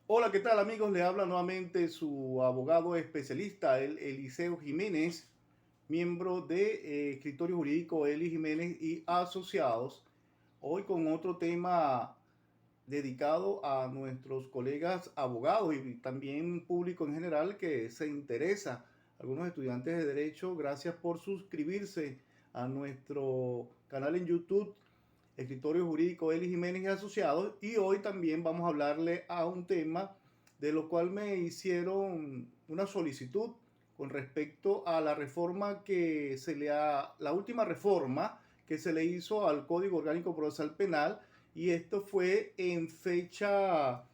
Hola, ¿qué tal amigos? Le habla nuevamente su abogado especialista, Eliseo Jiménez, miembro de Escritorio Jurídico Eli Jiménez y Asociados. Hoy con otro tema dedicado a nuestros colegas abogados y también público en general que se interesa. Algunos estudiantes de Derecho, gracias por suscribirse a nuestro canal en YouTube, Escritorio Jurídico Eli Jiménez y Asociados. Y hoy también vamos a hablarle a un tema de lo cual me hicieron una solicitud con respecto a la reforma que la última reforma que se le hizo al Código Orgánico Procesal Penal, y esto fue en fecha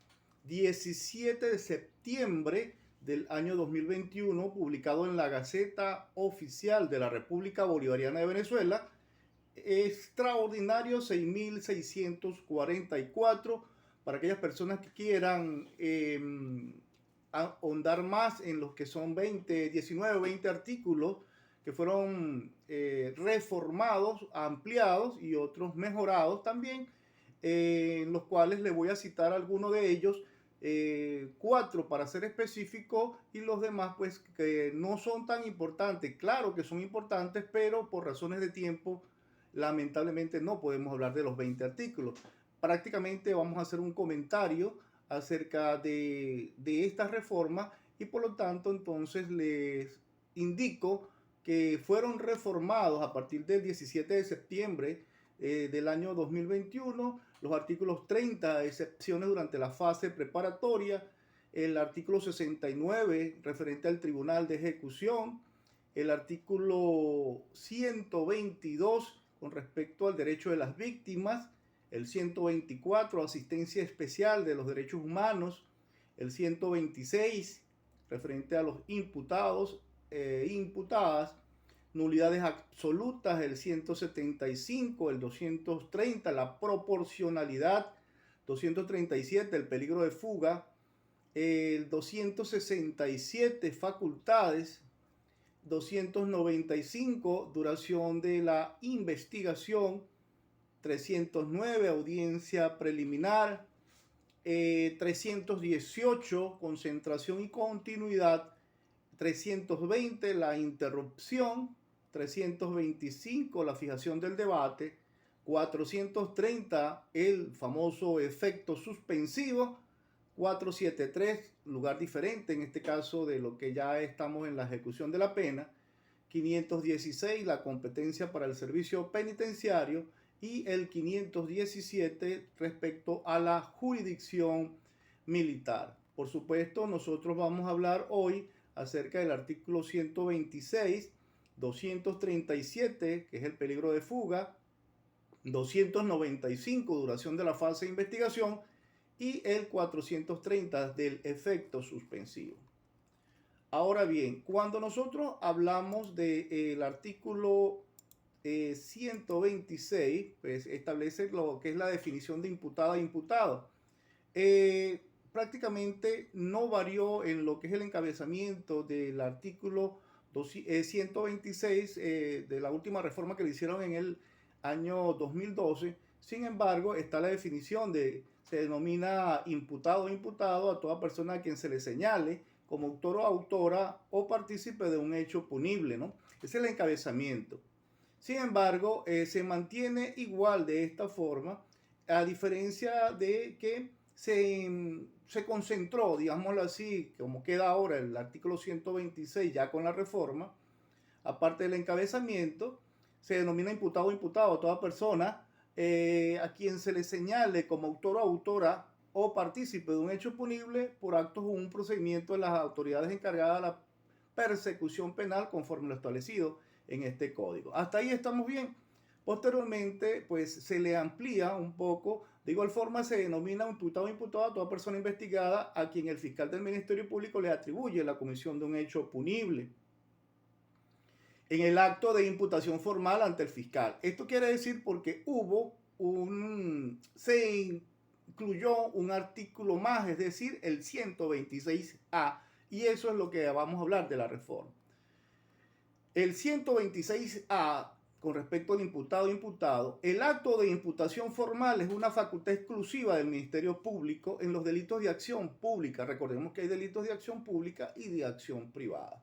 17 de septiembre del año 2021, publicado en la Gaceta Oficial de la República Bolivariana de Venezuela, extraordinario 6644, para aquellas personas que quieran ahondar más en los que son 19 o 20 artículos que fueron reformados, ampliados y otros mejorados también, en los cuales le voy a citar algunos de ellos, cuatro para ser específico, y los demás pues que no son tan importantes. Claro que son importantes, pero por razones de tiempo lamentablemente no podemos hablar de los 20 artículos. Prácticamente vamos a hacer un comentario acerca de esta reforma, y por lo tanto entonces les indico que fueron reformados a partir del 17 de septiembre del año 2021 los artículos 30, excepciones durante la fase preparatoria, el artículo 69 referente al Tribunal de Ejecución, el artículo 122 con respecto al derecho de las víctimas, el 124 asistencia especial de los derechos humanos, el 126 referente a los imputados e imputadas, nulidades absolutas, el 175, el 230, la proporcionalidad, 237, el peligro de fuga, el 267, facultades, 295, duración de la investigación, 309, audiencia preliminar, 318, concentración y continuidad, 320, la interrupción, 325, la fijación del debate, 430, el famoso efecto suspensivo, 473, lugar diferente en este caso de lo que ya estamos en la ejecución de la pena, 516, la competencia para el servicio penitenciario, y el 517 respecto a la jurisdicción militar. Por supuesto, nosotros vamos a hablar hoy acerca del artículo 126, 237, que es el peligro de fuga, 295, duración de la fase de investigación, y el 430 del efecto suspensivo. Ahora bien, cuando nosotros hablamos del artículo 126, pues establece lo que es la definición de imputada e imputado. Prácticamente no varió en lo que es el encabezamiento del artículo 126 de la última reforma que le hicieron en el año 2012. Sin embargo, está la definición se denomina imputado o imputado a toda persona a quien se le señale como autor o autora o partícipe de un hecho punible, ¿no? Ese es el encabezamiento. Sin embargo, se mantiene igual de esta forma, a diferencia de que se concentró, digámoslo así, como queda ahora el artículo 126 ya con la reforma, aparte del encabezamiento, se denomina imputado o imputado a toda persona a quien se le señale como autor o autora o partícipe de un hecho punible por actos o un procedimiento de las autoridades encargadas de la persecución penal conforme lo establecido en este código. Hasta ahí estamos bien. Posteriormente, pues se le amplía un poco. De igual forma, se denomina imputado o imputado a toda persona investigada a quien el fiscal del Ministerio Público le atribuye la comisión de un hecho punible en el acto de imputación formal ante el fiscal. Esto quiere decir porque se incluyó un artículo más, es decir, el 126A, y eso es lo que vamos a hablar de la reforma. El 126A con respecto al imputado o imputado, el acto de imputación formal es una facultad exclusiva del Ministerio Público en los delitos de acción pública. Recordemos que hay delitos de acción pública y de acción privada.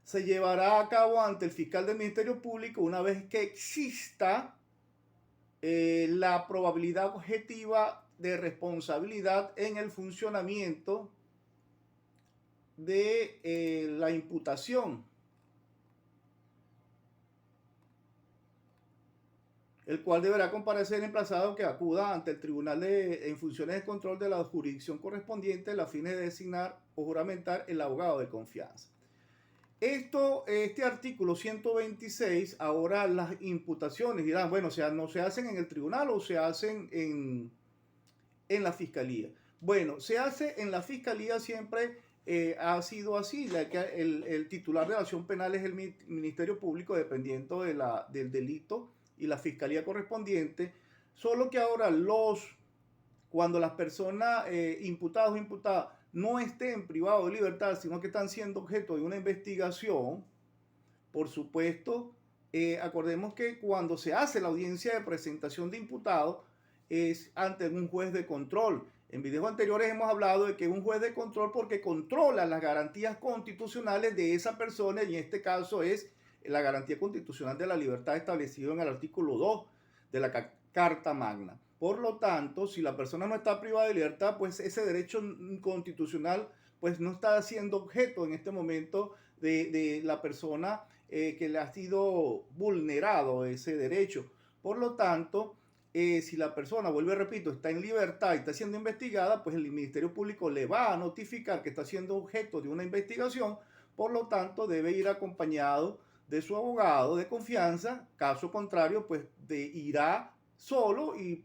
Se llevará a cabo ante el fiscal del Ministerio Público una vez que exista la probabilidad objetiva de responsabilidad en el funcionamiento de la imputación, el cual deberá comparecer emplazado que acuda ante el tribunal en funciones de control de la jurisdicción correspondiente a los fines de designar o juramentar el abogado de confianza. Este artículo 126, ahora las imputaciones dirán, bueno, o sea, no se hacen en el tribunal o se hacen en la fiscalía. Bueno, se hace en la fiscalía siempre. Ha sido así, el titular de la acción penal es el Ministerio Público dependiendo del delito y la fiscalía correspondiente, solo que ahora cuando las personas imputadas o imputadas no estén privados de libertad, sino que están siendo objeto de una investigación, por supuesto, acordemos que cuando se hace la audiencia de presentación de imputados es ante un juez de control. En videos anteriores hemos hablado de que es un juez de control porque controla las garantías constitucionales de esa persona, y en este caso es la garantía constitucional de la libertad establecida en el artículo 2 de la Carta Magna. Por lo tanto, si la persona no está privada de libertad, pues ese derecho constitucional pues no está siendo objeto en este momento de la persona que le ha sido vulnerado ese derecho. Por lo tanto, si la persona, vuelvo y repito, está en libertad y está siendo investigada, pues el Ministerio Público le va a notificar que está siendo objeto de una investigación. Por lo tanto, debe ir acompañado de su abogado de confianza. Caso contrario, pues irá solo y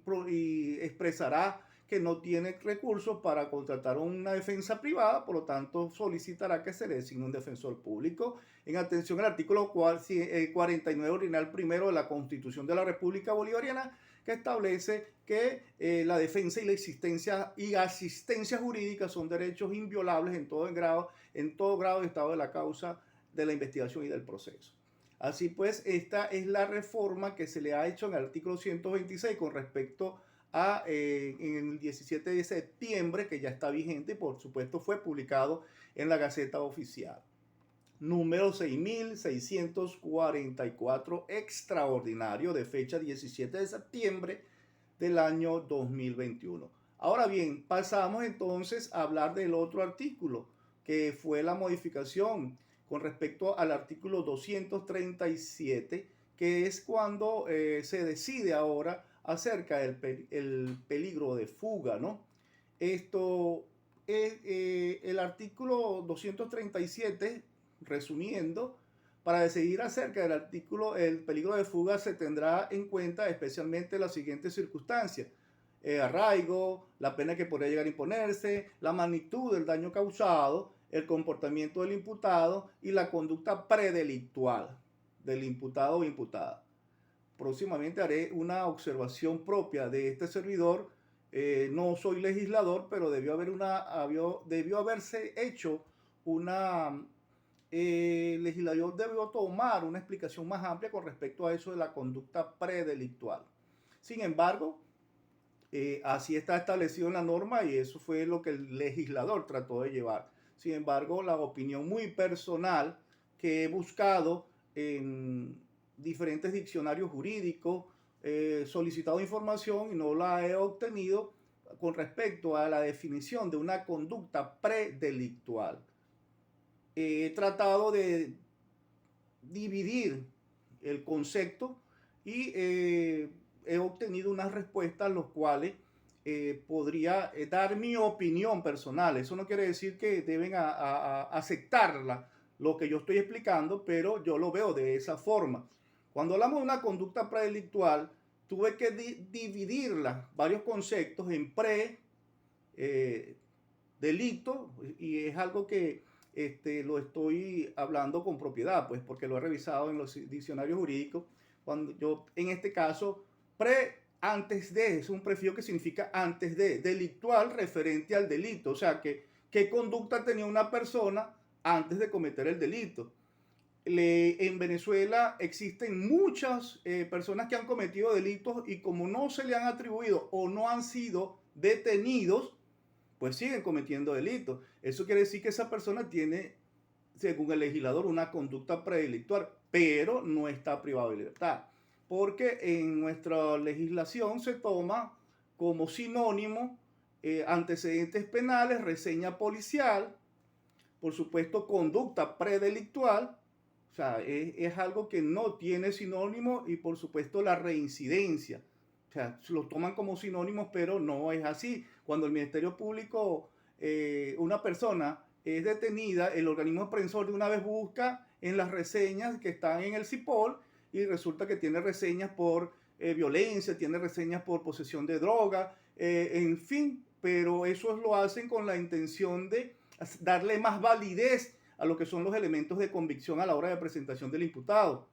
expresará que no tiene recursos para contratar una defensa privada, por lo tanto solicitará que se le designe un defensor público. En atención al artículo 49 ordinal primero de la Constitución de la República Bolivariana, que establece que la defensa y la existencia y asistencia jurídica son derechos inviolables en todo grado de estado de la causa, de la investigación y del proceso. Así pues, esta es la reforma que se le ha hecho en el artículo 126 con respecto a en el 17 de septiembre, que ya está vigente y por supuesto fue publicado en la Gaceta Oficial. Número 6644 extraordinario de fecha 17 de septiembre del año 2021. Ahora bien, pasamos entonces a hablar del otro artículo, que fue la modificación con respecto al artículo 237, que es cuando se decide ahora acerca del peligro de fuga, ¿no? Esto es el artículo 237, resumiendo, para decidir acerca del artículo el peligro de fuga se tendrá en cuenta especialmente las siguientes circunstancias: arraigo, la pena que podría llegar a imponerse, la magnitud del daño causado, el comportamiento del imputado y la conducta predelictual del imputado o imputada. Próximamente haré una observación propia de este servidor. No soy legislador, pero debió haberse hecho una... el legislador debió tomar una explicación más amplia con respecto a eso de la conducta predelictual. Sin embargo, así está establecido en la norma y eso fue lo que el legislador trató de llevar. Sin embargo, la opinión muy personal que he buscado en diferentes diccionarios jurídicos, solicitado información y no la he obtenido con respecto a la definición de una conducta predelictual. He tratado de dividir el concepto y he obtenido unas respuestas las cuales podría dar mi opinión personal. Eso no quiere decir que deben aceptarla lo que yo estoy explicando, pero yo lo veo de esa forma. Cuando hablamos de una conducta predelictual, tuve que dividirla, varios conceptos, en delito, y es algo que lo estoy hablando con propiedad, pues porque lo he revisado en los diccionarios jurídicos. Cuando yo, en este caso, antes de, es un prefijo que significa antes de, delictual referente al delito, o sea, que qué conducta tenía una persona antes de cometer el delito. En Venezuela existen muchas personas que han cometido delitos y como no se le han atribuido o no han sido detenidos, pues siguen cometiendo delitos. Eso quiere decir que esa persona tiene, según el legislador, una conducta predelictual, pero no está privado de libertad. Porque en nuestra legislación se toma como sinónimo antecedentes penales, reseña policial, por supuesto, conducta predelictual. O sea, es algo que no tiene sinónimo y por supuesto la reincidencia. O sea, lo toman como sinónimos, pero no es así. Cuando el Ministerio Público, una persona es detenida, el organismo aprensor de una vez busca en las reseñas que están en el CIPOL y resulta que tiene reseñas por violencia, tiene reseñas por posesión de droga, en fin, pero eso lo hacen con la intención de darle más validez a lo que son los elementos de convicción a la hora de presentación del imputado.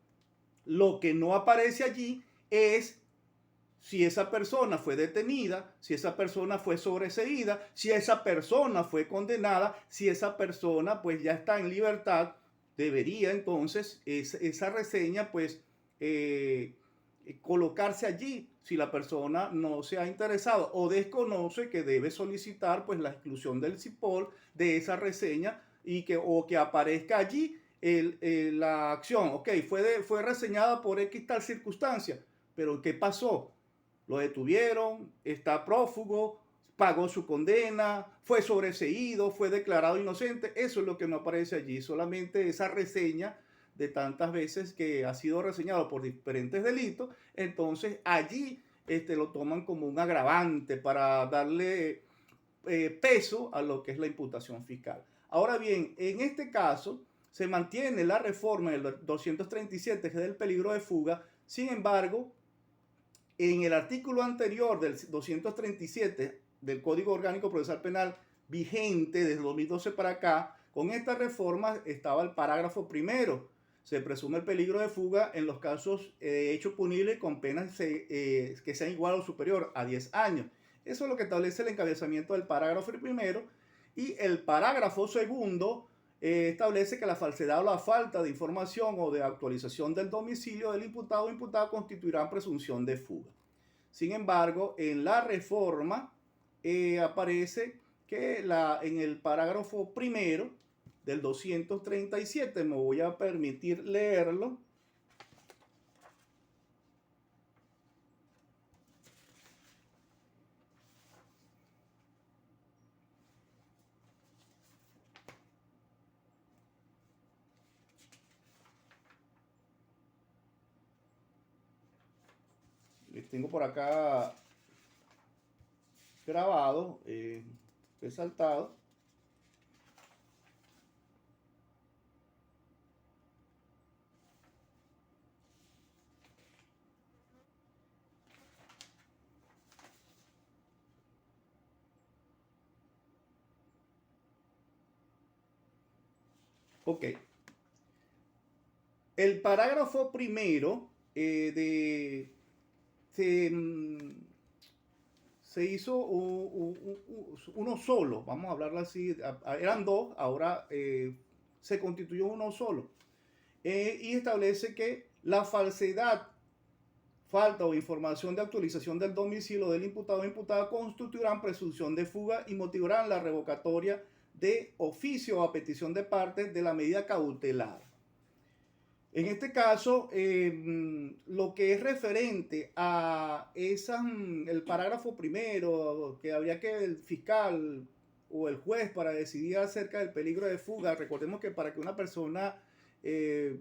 Lo que no aparece allí es si esa persona fue detenida, si esa persona fue sobreseída, si esa persona fue condenada, si esa persona pues ya está en libertad, debería entonces esa reseña pues colocarse allí si la persona no se ha interesado o desconoce que debe solicitar pues la exclusión del CIPOL de esa reseña y o que aparezca allí la acción. Ok, fue reseñada por X tal circunstancia, pero ¿qué pasó? Lo detuvieron, está prófugo, pagó su condena, fue sobreseído, fue declarado inocente. Eso es lo que no aparece allí, solamente esa reseña de tantas veces que ha sido reseñado por diferentes delitos. Entonces allí lo toman como un agravante para darle peso a lo que es la imputación fiscal. Ahora bien, en este caso se mantiene la reforma del 237, que es del peligro de fuga. Sin embargo, en el artículo anterior del 237 del Código Orgánico Procesal Penal vigente desde 2012 para acá, con esta reforma estaba el parágrafo primero. Se presume el peligro de fuga en los casos de hecho punible con penas que sean igual o superior a 10 años. Eso es lo que establece el encabezamiento del parágrafo primero. Y el parágrafo segundo establece que la falsedad o la falta de información o de actualización del domicilio del imputado o imputada constituirán presunción de fuga. Sin embargo, en la reforma aparece que en el parágrafo primero del 237, me voy a permitir leerlo. Les tengo por acá grabado, resaltado. Ok. El parágrafo primero se hizo uno solo, vamos a hablarlo así, eran dos, ahora se constituyó uno solo. Y establece que la falsedad, falta o información de actualización del domicilio del imputado o imputada constituirán presunción de fuga y motivarán la revocatoria de oficio o a petición de parte de la medida cautelar. En este caso, lo que es referente a el parágrafo primero, que habría que el fiscal o el juez para decidir acerca del peligro de fuga, recordemos que para que una persona se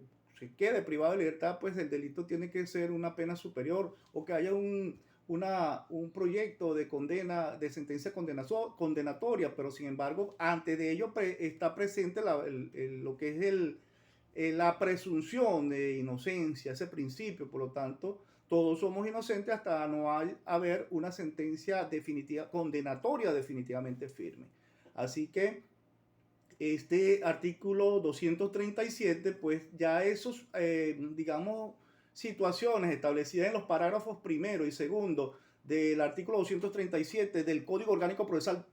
quede privada de libertad, pues el delito tiene que ser una pena superior o que haya un proyecto de condena, de sentencia condenatoria, pero sin embargo, antes de ello está presente lo que es la presunción de inocencia, ese principio. Por lo tanto, todos somos inocentes hasta no haber una sentencia definitiva, condenatoria definitivamente firme. Así que este artículo 237, pues ya esos, digamos, situaciones establecidas en los parágrafos primero y segundo del artículo 237 del Código Orgánico Procesal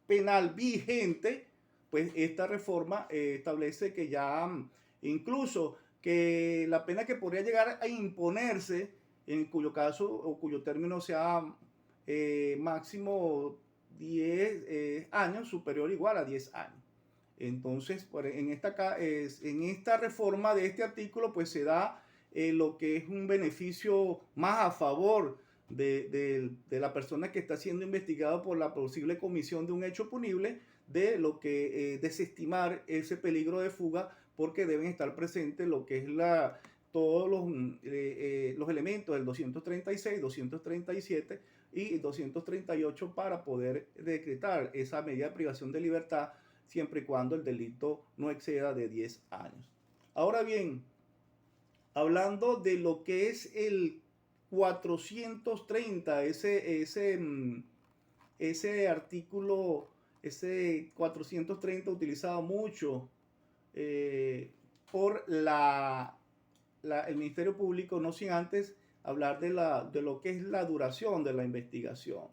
Penal vigente, pues esta reforma establece que ya incluso que la pena que podría llegar a imponerse, en cuyo caso o cuyo término sea máximo 10 años, superior o igual a 10 años. Entonces, en esta reforma de este artículo, pues se da lo que es un beneficio más a favor de la persona que está siendo investigada por la posible comisión de un hecho punible, de lo que desestimar ese peligro de fuga, porque deben estar presentes lo que es todos los elementos del 236, 237 y 238 para poder decretar esa medida de privación de libertad, siempre y cuando el delito no exceda de 10 años. Ahora bien, hablando de lo que es el 430, ese artículo, ese 430 utilizado mucho por el Ministerio Público, no sin antes hablar de lo que es la duración de la investigación.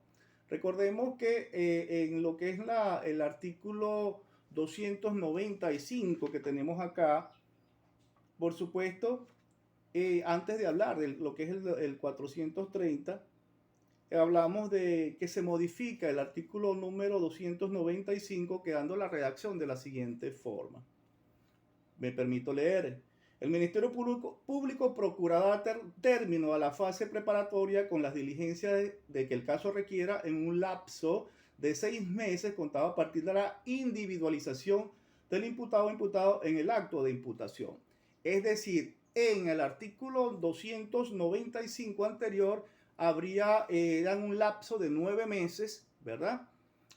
Recordemos que en lo que es el artículo 295 que tenemos acá, por supuesto, antes de hablar de lo que es el 430, hablamos de que se modifica el artículo número 295, quedando la redacción de la siguiente forma. Me permito leer. El Ministerio Público procurará dar término a la fase preparatoria con las diligencias de que el caso requiera en un lapso de 6 meses contado a partir de la individualización del imputado o imputado en el acto de imputación. Es decir, en el artículo 295 anterior habría un lapso de 9 meses, ¿verdad?,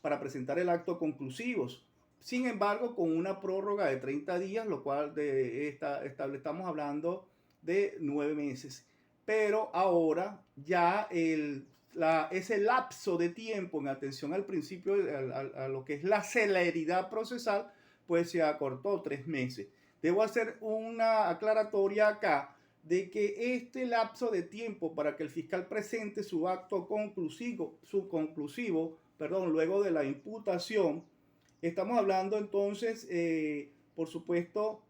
para presentar el acto conclusivos. Sin embargo, con una prórroga de 30 días, lo cual estamos hablando de 9 meses. Pero ahora ya ese lapso de tiempo en atención al principio, a lo que es la celeridad procesal, pues se acortó 3 meses. Debo hacer una aclaratoria acá de que este lapso de tiempo para que el fiscal presente su acto conclusivo, luego de la imputación, estamos hablando entonces, por supuesto,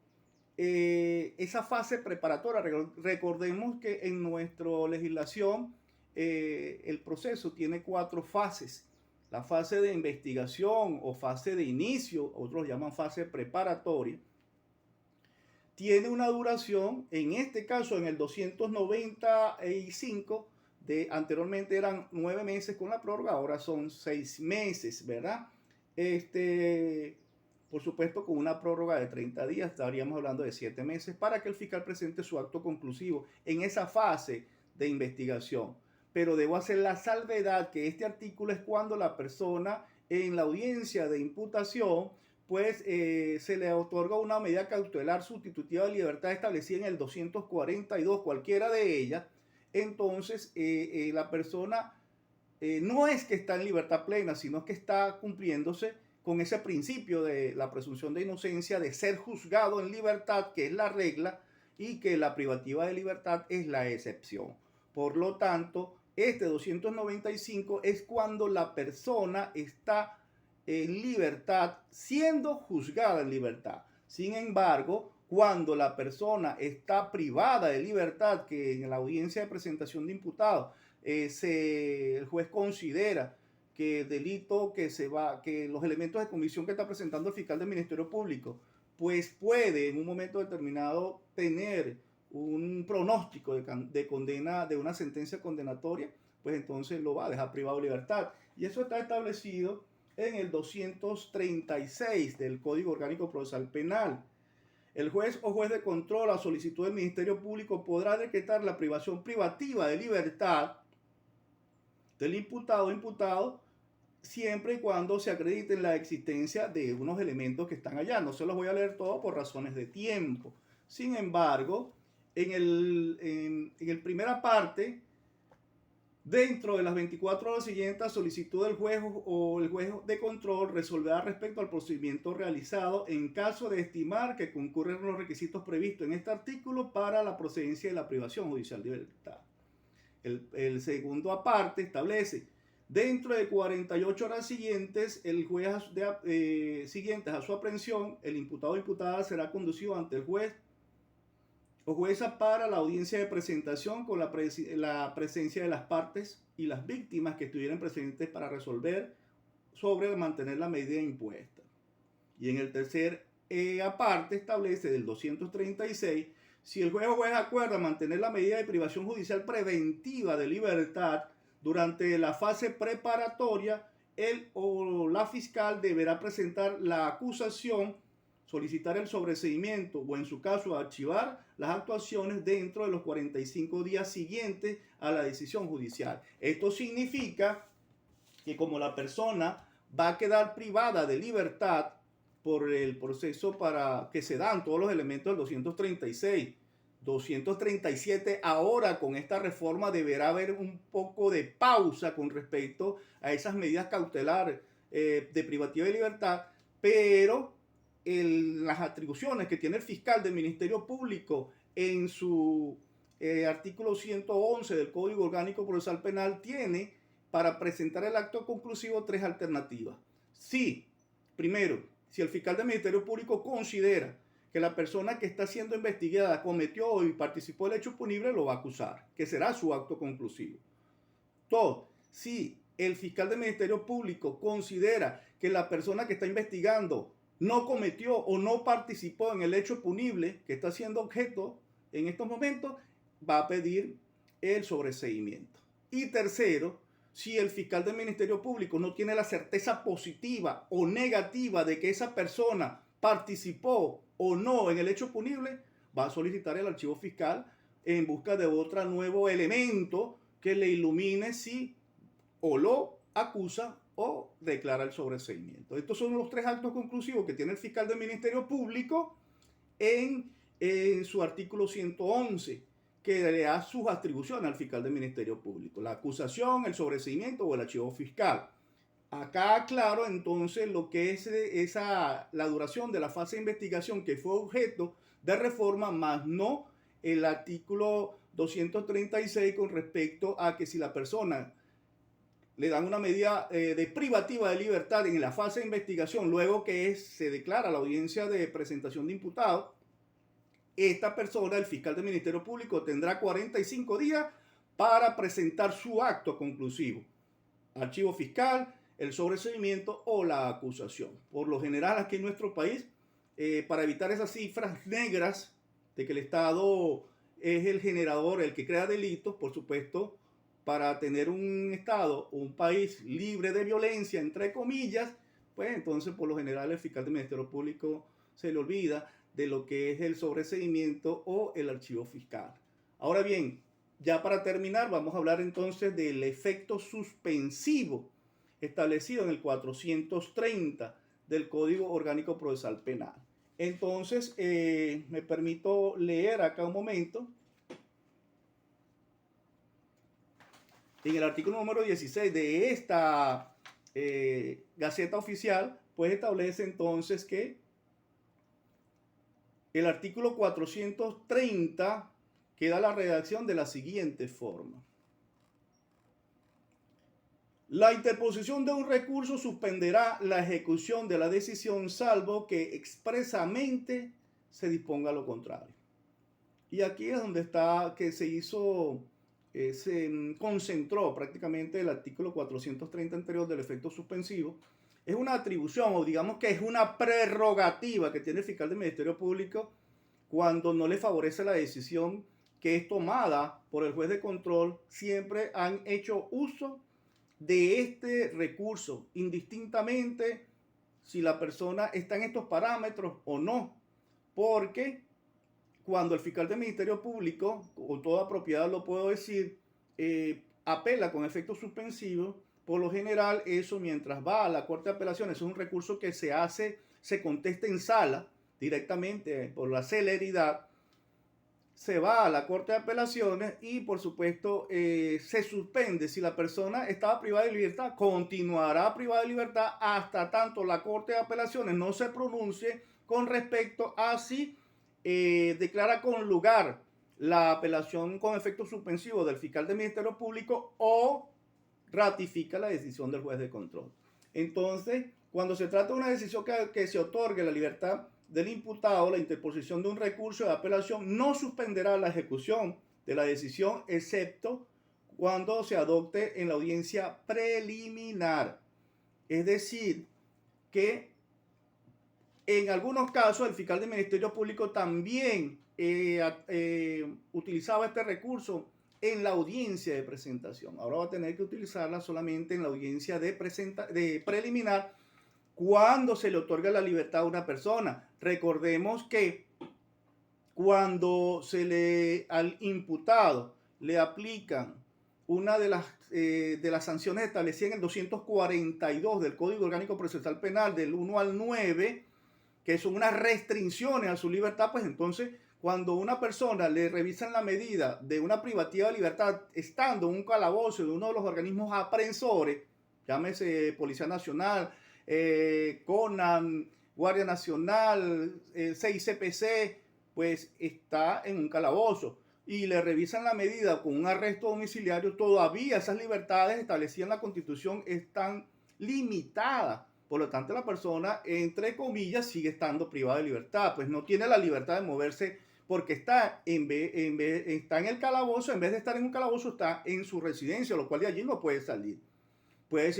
esa fase preparatoria. Recordemos que en nuestra legislación el proceso tiene 4 fases. La fase de investigación o fase de inicio, otros llaman fase preparatoria, tiene una duración, en este caso en el 295, anteriormente eran 9 meses con la prórroga, ahora son 6 meses, ¿verdad? Por supuesto, con una prórroga de 30 días, estaríamos hablando de 7 meses para que el fiscal presente su acto conclusivo en esa fase de investigación. Pero debo hacer la salvedad que este artículo es cuando la persona en la audiencia de imputación, pues se le otorga una medida cautelar sustitutiva de libertad establecida en el 242, cualquiera de ellas. Entonces, la persona no es que está en libertad plena, sino que está cumpliéndose con ese principio de la presunción de inocencia, de ser juzgado en libertad, que es la regla, y que la privativa de libertad es la excepción. Por lo tanto, este 295 es cuando la persona está en libertad, siendo juzgada en libertad. Sin embargo, cuando la persona está privada de libertad, que en la audiencia de presentación de imputado el juez considera que el delito que los elementos de comisión que está presentando el fiscal del Ministerio Público, pues puede en un momento determinado tener un pronóstico de condena, de una sentencia condenatoria, pues entonces lo va a dejar privado de libertad. Y eso está establecido en el 236 del Código Orgánico Procesal Penal. El juez o juez de control, a solicitud del Ministerio Público, podrá decretar la privación privativa de libertad del imputado o imputado siempre y cuando se acredite la existencia de unos elementos que están allá. No se los voy a leer todo por razones de tiempo. Sin embargo, en el primera parte, dentro de las 24 horas siguientes a solicitud del juez o el juez de control, resolverá respecto al procedimiento realizado en caso de estimar que concurren los requisitos previstos en este artículo para la procedencia de la privación judicial de libertad. El segundo aparte establece: dentro de 48 horas siguientes, siguientes a su aprehensión, el imputado o imputada será conducido ante el juez o jueza para la audiencia de presentación con la presencia de las partes y las víctimas que estuvieran presentes para resolver sobre mantener la medida impuesta. Y en el tercer aparte establece del 236, si el juez o juez acuerda mantener la medida de privación judicial preventiva de libertad durante la fase preparatoria, él o la fiscal deberá presentar la acusación, solicitar el sobreseimiento o en su caso archivar las actuaciones dentro de los 45 días siguientes a la decisión judicial. Esto significa que como la persona va a quedar privada de libertad por el proceso para que se dan todos los elementos del 236, 237, ahora con esta reforma deberá haber un poco de pausa con respecto a esas medidas cautelares de privativa de libertad, pero las atribuciones que tiene el fiscal del Ministerio Público en su artículo 111 del Código Orgánico Procesal Penal tiene para presentar el acto conclusivo tres alternativas. Sí, primero, si el fiscal del Ministerio Público considera que la persona que está siendo investigada cometió y participó del hecho punible, lo va a acusar, que será su acto conclusivo. Dos, si el fiscal del Ministerio Público considera que la persona que está investigando no cometió o no participó en el hecho punible que está siendo objeto en estos momentos, va a pedir el sobreseimiento. Y tercero, si el fiscal del Ministerio Público no tiene la certeza positiva o negativa de que esa persona participó o no en el hecho punible, va a solicitar el archivo fiscal en busca de otro nuevo elemento que le ilumine si o lo acusa o declara el sobreseimiento. Estos son los tres actos conclusivos que tiene el fiscal del Ministerio Público en su artículo 111, que le da sus atribuciones al fiscal del Ministerio Público: la acusación, el sobreseimiento o el archivo fiscal. Acá aclaro entonces lo que es la duración de la fase de investigación que fue objeto de reforma, más no el artículo 236 con respecto a que si la persona le dan una medida de privativa de libertad en la fase de investigación, luego que se declara la audiencia de presentación de imputado, esta persona, el fiscal del Ministerio Público, tendrá 45 días para presentar su acto conclusivo: archivo fiscal, el sobreseimiento o la acusación. Por lo general aquí en nuestro país, para evitar esas cifras negras de que el Estado es el generador, el que crea delitos, por supuesto, para tener un Estado, un país libre de violencia, entre comillas, pues entonces por lo general el fiscal del Ministerio Público se le olvida de lo que es el sobreseimiento o el archivo fiscal. Ahora bien, ya para terminar, vamos a hablar entonces del efecto suspensivo establecido en el 430 del Código Orgánico Procesal Penal. Entonces, me permito leer acá un momento. En el artículo número 16 de esta Gaceta Oficial, pues establece entonces que el artículo 430 queda la redacción de la siguiente forma: la interposición de un recurso suspenderá la ejecución de la decisión salvo que expresamente se disponga lo contrario. Y aquí es donde está que se concentró prácticamente el artículo 430 anterior del efecto suspensivo. Es una atribución, o digamos que es una prerrogativa que tiene el fiscal del Ministerio Público cuando no le favorece la decisión que es tomada por el juez de control. Siempre han hecho uso de este recurso, indistintamente si la persona está en estos parámetros o no, porque cuando el fiscal del Ministerio Público, con toda propiedad lo puedo decir, apela con efecto suspensivo, por lo general eso, mientras va a la Corte de Apelaciones, es un recurso que se contesta en sala directamente por la celeridad, se va a la Corte de Apelaciones y por supuesto se suspende. Si la persona estaba privada de libertad, continuará privada de libertad hasta tanto la Corte de Apelaciones no se pronuncie con respecto a si declara con lugar la apelación con efecto suspensivo del fiscal del Ministerio Público o ratifica la decisión del juez de control. Entonces, Cuando se trata de una decisión que se otorgue la libertad del imputado, la interposición de un recurso de apelación no suspenderá la ejecución de la decisión, excepto cuando se adopte en la audiencia preliminar. Es decir, que en algunos casos el fiscal del Ministerio Público también utilizaba este recurso en la audiencia de presentación. Ahora va a tener que utilizarla solamente en la audiencia de preliminar cuando se le otorga la libertad a una persona. Recordemos que cuando al imputado le aplican una de las sanciones establecidas en el 242 del Código Orgánico Procesal Penal del 1 al 9, que son unas restricciones a su libertad, pues entonces cuando una persona le revisan la medida de una privativa de libertad estando en un calabozo de uno de los organismos aprensores, llámese Policía Nacional, CONAN, Guardia Nacional, 6CPC, pues está en un calabozo y le revisan la medida con un arresto domiciliario, todavía esas libertades establecidas en la Constitución están limitadas. Por lo tanto, la persona, entre comillas, sigue estando privada de libertad, pues no tiene la libertad de moverse porque está está en el calabozo, en vez de estar en un calabozo, está en su residencia, lo cual de allí no puede salir. Puede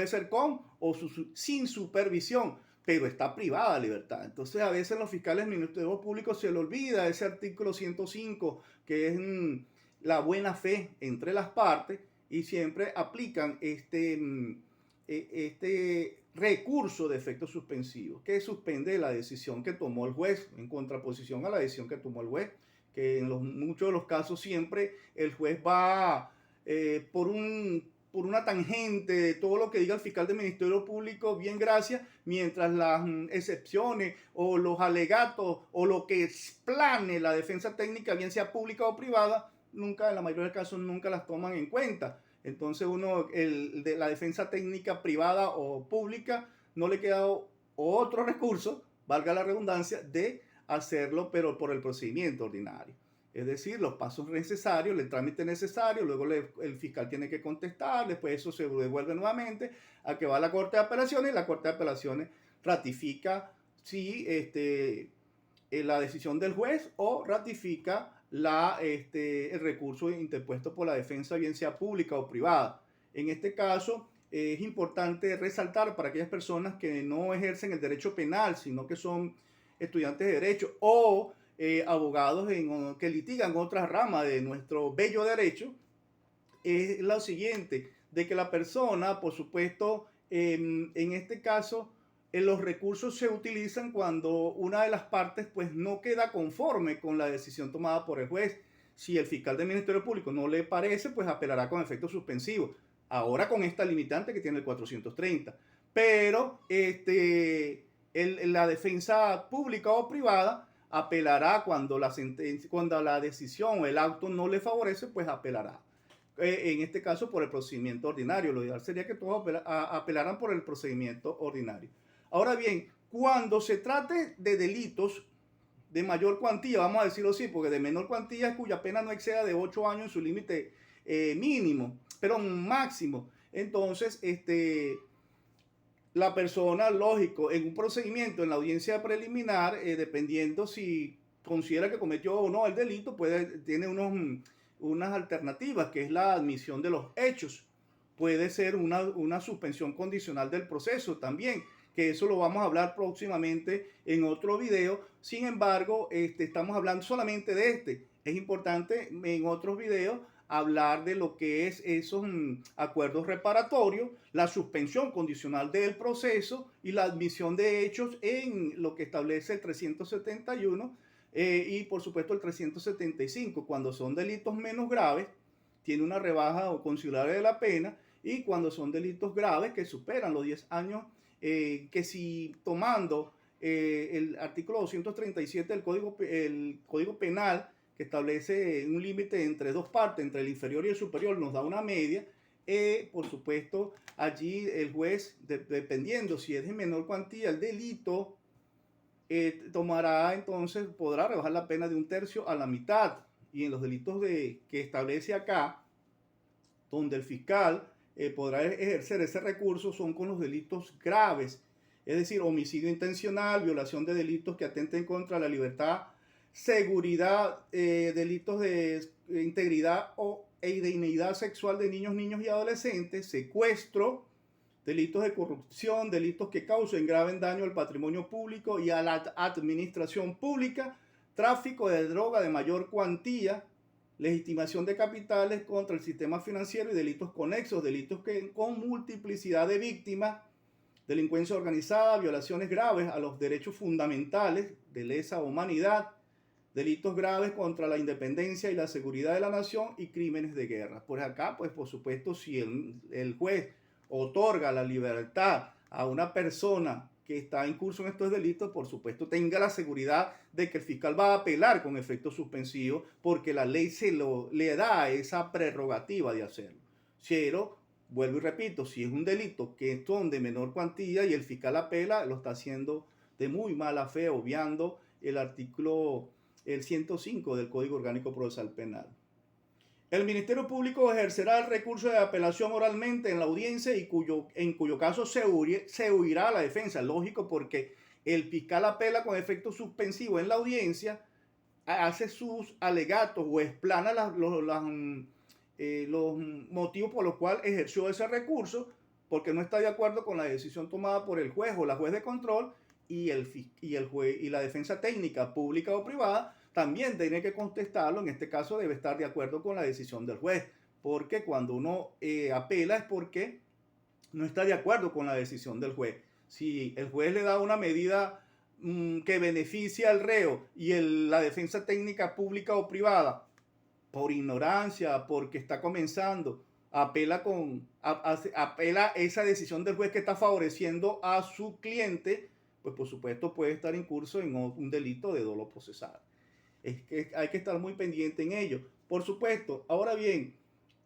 ser con o sin supervisión, pero está privada de libertad. Entonces, a veces los fiscales del Ministerio Público se le olvida ese artículo 105, que es la buena fe entre las partes, y siempre aplican este recurso de efecto suspensivo, que suspende la decisión que tomó el juez, en contraposición a la decisión que tomó el juez, que en muchos de los casos siempre el juez va por una tangente de todo lo que diga el fiscal del Ministerio Público, bien gracias, mientras las excepciones o los alegatos o lo que explane la defensa técnica, bien sea pública o privada, nunca, en la mayoría de los casos, nunca las toman en cuenta. Entonces de la defensa técnica privada o pública, no le queda otro recurso, valga la redundancia, de hacerlo, pero por el procedimiento ordinario. Es decir, los pasos necesarios, el trámite necesario, luego el fiscal tiene que contestar, después eso se devuelve nuevamente a que va a la Corte de Apelaciones y la Corte de Apelaciones ratifica si la decisión del juez o ratifica el recurso interpuesto por la defensa, bien sea pública o privada. En este caso, es importante resaltar para aquellas personas que no ejercen el derecho penal, sino que son estudiantes de derecho o abogados que litigan otras ramas de nuestro bello derecho, es lo siguiente, de que la persona, por supuesto, en este caso, los recursos se utilizan cuando una de las partes pues no queda conforme con la decisión tomada por el juez. Si el fiscal del Ministerio Público no le parece, pues apelará con efecto suspensivo. Ahora con esta limitante que tiene el 430. Pero la defensa pública o privada apelará cuando la decisión o el auto no le favorece, pues apelará. En este caso por el procedimiento ordinario. Lo ideal sería que todos apelaran por el procedimiento ordinario. Ahora bien, cuando se trate de delitos de mayor cuantía, vamos a decirlo así, porque de menor cuantía es cuya pena no exceda de 8 años en su límite mínimo, pero máximo. Entonces, la persona, lógico, en un procedimiento, en la audiencia preliminar, dependiendo si considera que cometió o no el delito, tiene unas alternativas, que es la admisión de los hechos. Puede ser una suspensión condicional del proceso también, que eso lo vamos a hablar próximamente en otro video. Sin embargo, estamos hablando solamente de este. Es importante en otros videos hablar de lo que es esos acuerdos reparatorios, la suspensión condicional del proceso y la admisión de hechos en lo que establece el 371 y por supuesto el 375. Cuando son delitos menos graves, tiene una rebaja o considerable de la pena, y cuando son delitos graves que superan los 10 años, que si tomando el artículo 237 del Código Penal, que establece un límite entre dos partes, entre el inferior y el superior, nos da una media, por supuesto, allí el juez, dependiendo si es de menor cuantía el delito, podrá rebajar la pena de 1/3 a la mitad. Y en los delitos que establece acá, donde el fiscal podrá ejercer ese recurso, son con los delitos graves, es decir, homicidio intencional, violación de delitos que atenten contra la libertad, seguridad, delitos de integridad e dignidad sexual de niños, niños y adolescentes, secuestro, delitos de corrupción, delitos que causen grave daño al patrimonio público y a la administración pública, tráfico de droga de mayor cuantía, legitimación de capitales contra el sistema financiero y delitos conexos, delitos que con multiplicidad de víctimas, delincuencia organizada, violaciones graves a los derechos fundamentales de lesa humanidad, delitos graves contra la independencia y la seguridad de la nación y crímenes de guerra. Por acá, pues por supuesto, si el juez otorga la libertad a una persona que está en curso en estos delitos, por supuesto tenga la seguridad de que el fiscal va a apelar con efecto suspensivo porque la ley le da esa prerrogativa de hacerlo. Pero, vuelvo y repito, si es un delito que son de menor cuantía y el fiscal apela, lo está haciendo de muy mala fe, obviando el artículo 105 del Código Orgánico Procesal Penal. El Ministerio Público ejercerá el recurso de apelación oralmente en la audiencia y en cuyo caso se oirá a la defensa. Lógico, porque el fiscal apela con efecto suspensivo en la audiencia, hace sus alegatos o explana los motivos por los cuales ejerció ese recurso, porque no está de acuerdo con la decisión tomada por el juez o la juez de control, y el juez y la defensa técnica, pública o privada, también tiene que contestarlo. En este caso debe estar de acuerdo con la decisión del juez, porque cuando uno apela es porque no está de acuerdo con la decisión del juez. Si el juez le da una medida que beneficia al reo y la defensa técnica pública o privada, por ignorancia, porque está comenzando, apela esa decisión del juez que está favoreciendo a su cliente, pues por supuesto puede estar incurso en un delito de dolo procesal. Es que hay que estar muy pendiente en ello. Por supuesto, ahora bien,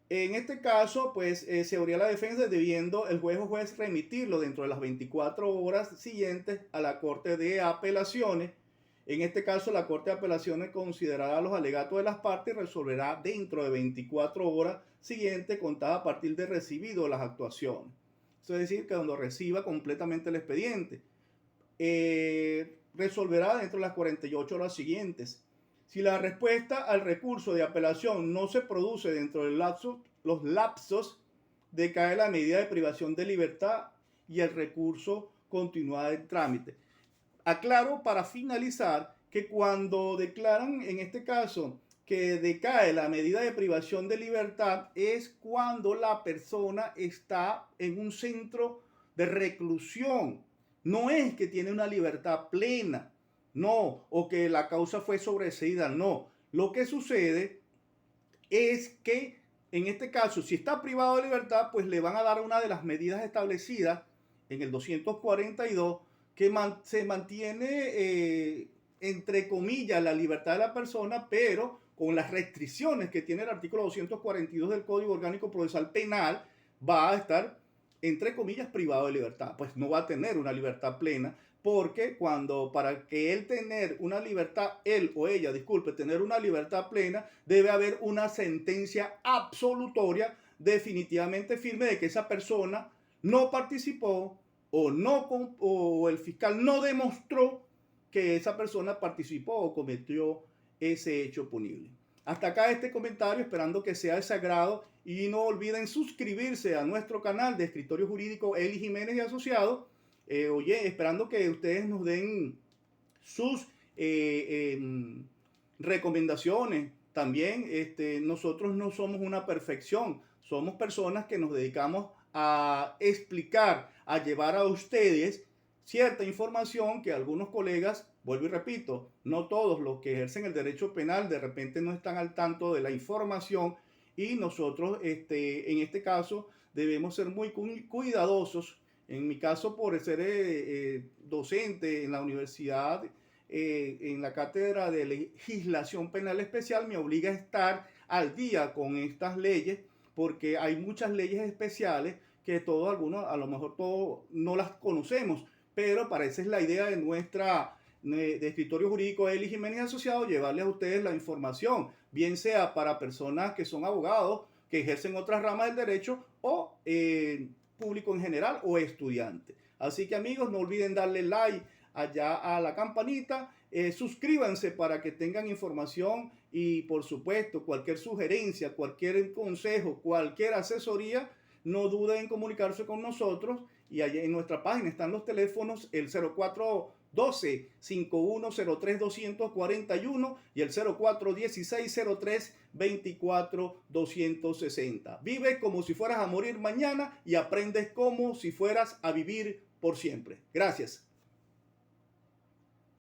en este caso, pues se abría la defensa debiendo el juez o juez remitirlo dentro de las 24 horas siguientes a la Corte de Apelaciones. En este caso, la Corte de Apelaciones considerará los alegatos de las partes y resolverá dentro de 24 horas siguientes, contadas a partir de recibido las actuaciones. Eso es decir, que cuando reciba completamente el expediente, resolverá dentro de las 48 horas siguientes. Si la respuesta al recurso de apelación no se produce dentro de los lapsos, decae la medida de privación de libertad y el recurso continúa en trámite. Aclaro para finalizar que cuando declaran en este caso que decae la medida de privación de libertad es cuando la persona está en un centro de reclusión. No es que tiene una libertad plena. No, o que la causa fue sobreseída, no. Lo que sucede es que en este caso, si está privado de libertad, pues le van a dar una de las medidas establecidas en el 242 que se mantiene, entre comillas, la libertad de la persona, pero con las restricciones que tiene el artículo 242 del Código Orgánico Procesal Penal, va a estar, entre comillas, privado de libertad. Pues no va a tener una libertad plena, porque para que él tener una libertad, él o ella, disculpe, tener una libertad plena, debe haber una sentencia absolutoria definitivamente firme de que esa persona no participó o el fiscal no demostró que esa persona participó o cometió ese hecho punible. Hasta acá este comentario, esperando que sea de su agrado, y no olviden suscribirse a nuestro canal de Escritorio Jurídico Eli Jiménez y Asociados. Esperando que ustedes nos den sus recomendaciones. También nosotros no somos una perfección, somos personas que nos dedicamos a explicar, a llevar a ustedes cierta información que algunos colegas, vuelvo y repito, no todos los que ejercen el derecho penal de repente no están al tanto de la información, y nosotros en este caso debemos ser muy cuidadosos. En mi caso, por ser docente en la universidad, en la cátedra de legislación penal especial, me obliga a estar al día con estas leyes, porque hay muchas leyes especiales que algunos, a lo mejor todos no las conocemos, pero para esa es la idea de de Escritorio Jurídico Eli Jiménez Asociados, llevarles a ustedes la información, bien sea para personas que son abogados, que ejercen otras ramas del derecho, o público en general o estudiante. Así que amigos, no olviden darle like allá a la campanita, suscríbanse para que tengan información y por supuesto cualquier sugerencia, cualquier consejo, cualquier asesoría, no duden en comunicarse con nosotros y allá en nuestra página están los teléfonos, el 0412-5103-241 y el 0416-03-24-260. Vive como si fueras a morir mañana y aprendes como si fueras a vivir por siempre. Gracias.